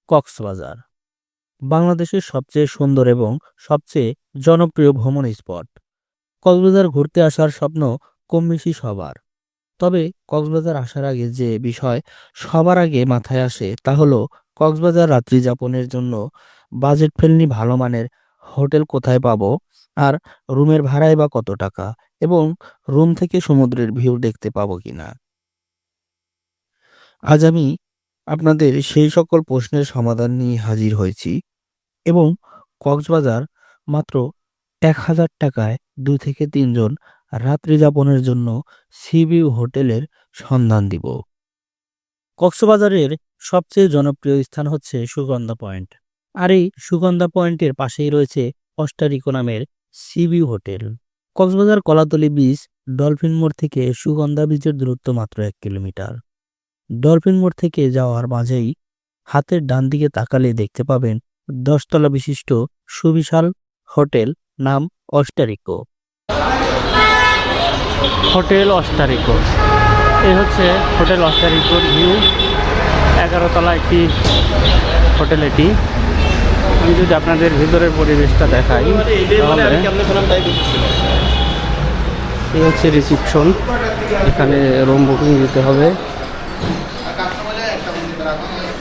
কক্সবাজার বাংলাদেশের সবচেয়ে সুন্দর এবং সবচেয়ে জনপ্রিয় ভ্রমণ স্পট। কক্সবাজার ঘুরতে আসার স্বপ্ন কম বেশি সবার। তবে কক্সবাজার আসার আগে যে বিষয় সবার আগে মাথায় আসে তা হলো কক্সবাজার রাত্রি যাপনের জন্য বাজেট ফ্রেন্ডলি ভালো মানের হোটেল কোথায় পাবো, আর রুমের ভাড়াই বা কত টাকা, এবং রুম থেকে সমুদ্রের ভিউ দেখতে পাবো কিনা। আজ আমি আপনাদের সেই সকল প্রশ্নের সমাধান নিয়ে হাজির হয়েছি এবং কক্সবাজার মাত্র ১,০০০ টাকায় ২ থেকে ৩ জন রাত্রি যাপনের জন্য সিভিউ হোটেলের সন্ধান দিব। কক্সবাজারের সবচেয়ে জনপ্রিয় স্থান হচ্ছে সুগন্ধা পয়েন্ট, আর এই সুগন্ধা পয়েন্টের পাশেই রয়েছে অস্টারিকো নামের sea view hotel. Cox's Bazar Kolatoli beach dolphin মোড় থেকে সুগন্ধা বিচের দূরত্ব মাত্র ১ কিলোমিটার। ডলফিন মোড় থেকে যাওয়ার মাঝেই হাতের ডান দিকে তাকালে দেখতে পাবেন ১০ তলা বিশিষ্ট সুবিশাল হোটেল, নাম অস্টারিকো। হোটেল অস্টারিকো, এই হচ্ছে হোটেল অস্টারিকোর ভিউ। ১১ তলা একটি হোটেল এটি। আমি যদি আপনাদের ভিতরের পরিবেশটা দেখাই তাহলে এই হচ্ছে রিসিপশন। এখানে রুম বুকিং দিতে হবে।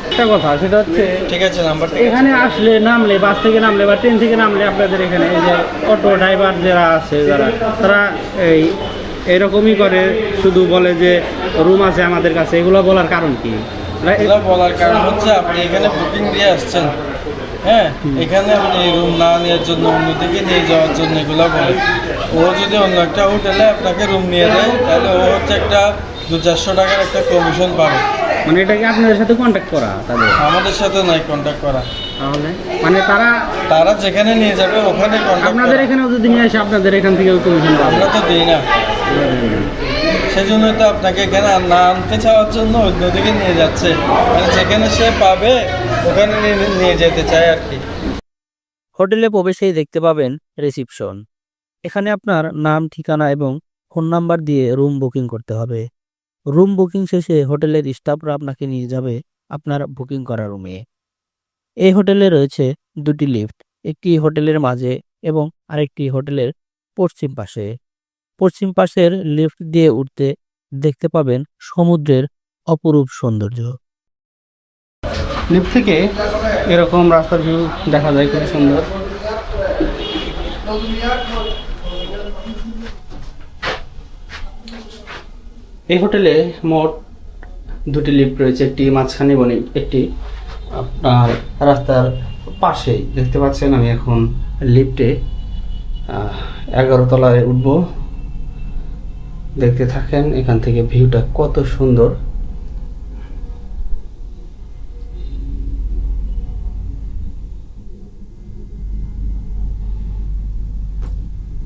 একটা কথা সেটা হচ্ছে, ঠিক আছে, নাম্বারটা এখানে আসলে নামলে, বাস থেকে নামলে বা ট্রেন থেকে নামলে আপনাদের এখানে এই যে অটো ড্রাইভার যারা আছে তারা এইরকমই করে, শুধু বলে যে রুম আছে আমাদের কাছে। এগুলো বলার কারণ কি? এগুলো বলার কারণ হচ্ছে আপনি এখানে বুকিং দিয়ে আসছেন, হ্যাঁ, এখানে আপনি রুম না নেওয়ার জন্য, অন্যদিকে নিয়ে যাওয়ার জন্য এগুলো বলে। ও যদি অন্য একটা হোটেলে আপনাকে রুম নিয়ে দেয় তাহলে ও হচ্ছে একটা ২০০-৪০০ টাকার একটা কমিশন পাবে। মানে এটা কি আপনাদের সাথে কন্ট্যাক্ট করা? তাদের আমাদের সাথে নাই কন্ট্যাক্ট করা। তাহলে মানে তারা যেখানে নিয়ে যাবে ওখানে কন্ট্যাক্ট। আপনাদের এখানেও যদি নিয়ে আসে আপনাদের এখান থেকে কমিশন পাবে? আমরা তো দিই না, সেজন্য তো আপনাকে এখানে না আনতে চাওয়ার জন্য অন্যদিকে নিয়ে যাচ্ছে, মানে যেখানে সে পাবে ওখানে নিয়ে যেতে চায় আর কি। হোটেলে প্রবেশেই দেখতে পাবেন রিসিপশন। এখানে আপনার নাম, ঠিকানা এবং ফোন নাম্বার দিয়ে রুম বুকিং করতে হবে। রুম বুকিং শেষে হোটেলের স্টাফরা আপনাকে নিয়ে যাবে আপনার বুকিং করা রুমে। এই হোটেলে রয়েছে 2টি লিফট, একটি হোটেলের মাঝে এবং আরেকটি হোটেলের পশ্চিম পাশে। পশ্চিম পাশের লিফট দিয়ে উঠতে দেখতে পাবেন সমুদ্রের অপরূপ সৌন্দর্য। লিফট থেকে এরকম রাস্তার ভিউ দেখা যায়, খুব সুন্দর। এই হোটেলে মোট 2টি লিফট রয়েছে, একটি মাঝখানে এবং একটি আপনার রাস্তার পাশেই দেখতে পাচ্ছেন। আমি এখন লিফটে 11 তলায় উঠব। দেখতে থাকেন, এখান থেকে ভিউটা কত সুন্দর।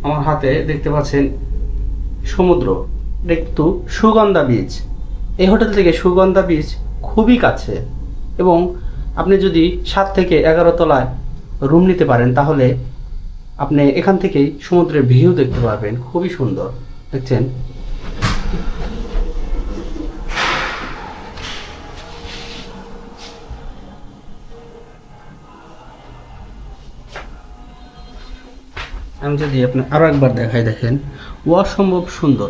আমার হাতে দেখতে পাচ্ছেন সমুদ্র, একটু সুগন্ধা বিচ। এই হোটেল থেকে সুগন্ধা বিচ খুবই কাছে, এবং আপনি যদি 7 থেকে 11 তলায় রুম নিতে পারেন তাহলে আপনি এখান থেকেই সমুদ্রের ভিউ দেখতে পারবেন। খুবই সুন্দর, দেখছেন। আমি যদি আপনি আরো একবার দেখাই, দেখেন অসম্ভব সুন্দর।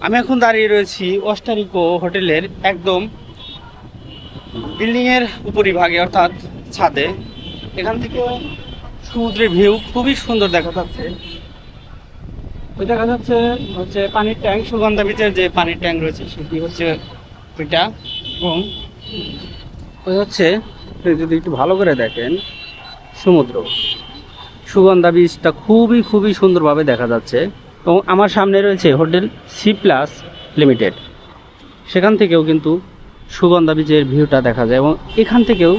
আমি এখন দাঁড়িয়ে রয়েছি অস্টারিকো হোটেলের একদম বিল্ডিং এর উপরিভাগে, অর্থাৎ ছাদে। এখান থেকে সমুদ্রের ভিউ খুবই সুন্দর দেখা যাচ্ছে। ওই দেখা যাচ্ছে হচ্ছে পানির ট্যাঙ্ক, সুগন্ধা বিচের যে পানির ট্যাঙ্ক রয়েছে সেটি হচ্ছে ওইটা, এবং ওই হচ্ছে যদি একটু ভালো করে দেখেন সমুদ্র। সুগন্ধা বিচটা খুবই সুন্দরভাবে দেখা যাচ্ছে। এবং আমার সামনে রয়েছে হোটেল সি প্লাস লিমিটেড, সেখান থেকেও কিন্তু সুগন্ধা বিচের ভিউটা দেখা যায় এবং এখান থেকেও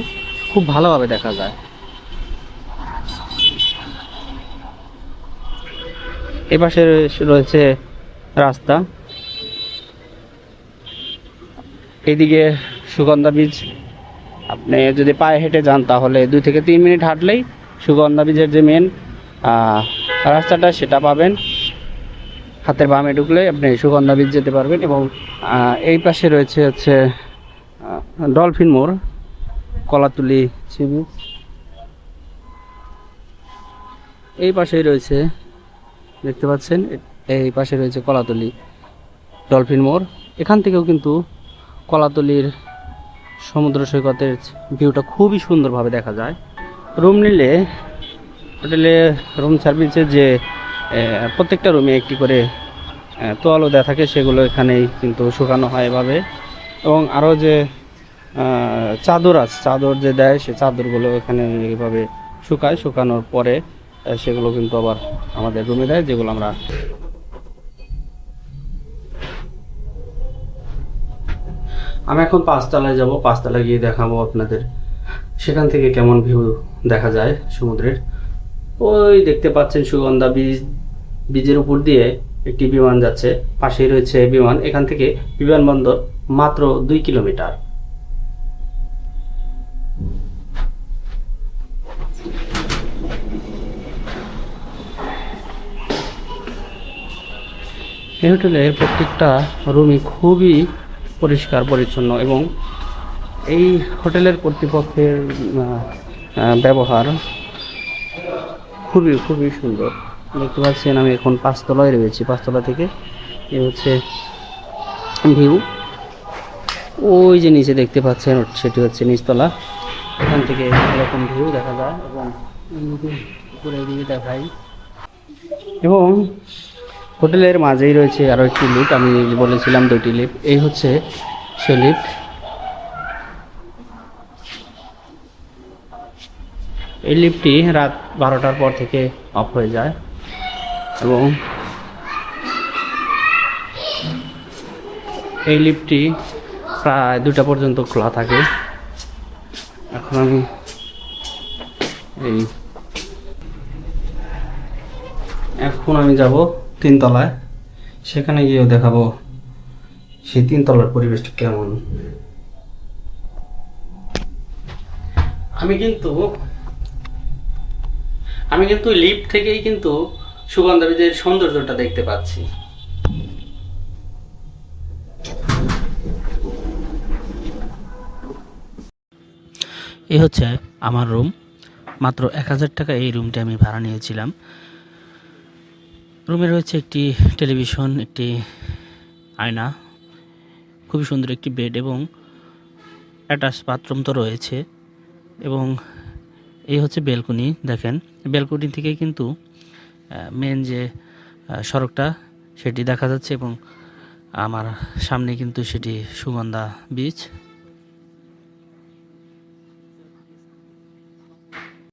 খুব ভালোভাবে দেখা যায়। এ পাশে রয়েছে রাস্তা, এইদিকে সুগন্ধা বীজ। আপনি যদি পায়ে হেঁটে যান তাহলে 2 থেকে 3 মিনিট হাঁটলেই সুগন্ধা বীজের যে মেন রাস্তাটা সেটা পাবেন। হাতের বামে ঢুকলে আপনি সুগন্ধা বীজ যেতে পারবেন। এবং এই পাশে রয়েছে হচ্ছে ডলফিন মোড়, কলাতুলি সি বিচ। এই পাশেই রয়েছে, দেখতে পাচ্ছেন, এই পাশে রয়েছে কলাতলি ডলফিন মোড়। এখান থেকেও কিন্তু কলাতলির সমুদ্র সৈকতের ভিউটা খুবই সুন্দরভাবে দেখা যায়। রুম নিলে হোটেলে রুম সার্ভিসের যে প্রত্যেকটা রুমে একটি করে তোয়ালও দেওয়া থাকে, সেগুলো এখানেই কিন্তু শুকানো হয় এভাবে। এবং আরও যে চাদর আছে, চাদর যে দেয় সে চাদরগুলো এখানে এইভাবে শুকায়, শুকানোর পরে সেগুলো কিন্তু আবার আমাদের রুমে দেয়, যেগুলো আমরা আমি এখন 5 তলায় যাব। 5 তলায় গিয়ে দেখাবো আপনাদের সেখান থেকে কেমন ভিউ দেখা যায় সমুদ্রের। ওই দেখতে পাচ্ছেন সুগন্ধা বীজের উপর দিয়ে একটি বিমান যাচ্ছে, পাশেই রয়েছে বিমান। এখান থেকে বিমানবন্দর মাত্র 2 কিলোমিটার। এই হোটেলের প্রত্যেকটা রুমই খুবই পরিষ্কার পরিচ্ছন্ন এবং এই হোটেলের কর্তৃপক্ষের ব্যবহার খুবই খুবই সুন্দর। দেখতে পাচ্ছেন আমি এখন 5 তলায় রয়েছি। 5 তলা থেকে এ হচ্ছে ভিউ। ওই যে নিচে দেখতে পাচ্ছেন সেটি হচ্ছে নিচতলা, এখান থেকে এরকম ভিউ দেখা যায়। এবং উপরের দিকে দেখাই। এবং হোটেলের মাঝেই রয়েছে আরও একটি লিফট। আমি বলেছিলাম 2টি লিফট, এই হচ্ছে সে লিফট। এই লিফটটি রাত 12টার পর থেকে অফ হয়ে যায় এবং এই লিফটটি প্রায় 2টা পর্যন্ত খোলা থাকে। এখন আমি যাব 3 তলায়, সেখানে গিয়েও দেখাবো সেই 3 তলার পরিবেশটা কেমন। আমি কিন্তু লিফট থেকেই কিন্তু সুগন্ধা বীজের সৌন্দর্যটা দেখতে পাচ্ছি। এই হচ্ছে আমার রুম। মাত্র 1000 টাকা এই রুমটি আমি ভাড়া নিয়েছিলাম। রুমে রয়েছে একটি টেলিভিশন, একটি আয়না, খুবই সুন্দর একটি বেড এবং অ্যাটাচ বাথরুম তো রয়েছে। এবং এই হচ্ছে বেলকনি। দেখেন, বেলকনি থেকে কিন্তু মেন যে সড়কটা সেটি দেখা যাচ্ছে এবং আমার সামনে কিন্তু সেটি সুগন্ধা বীচ।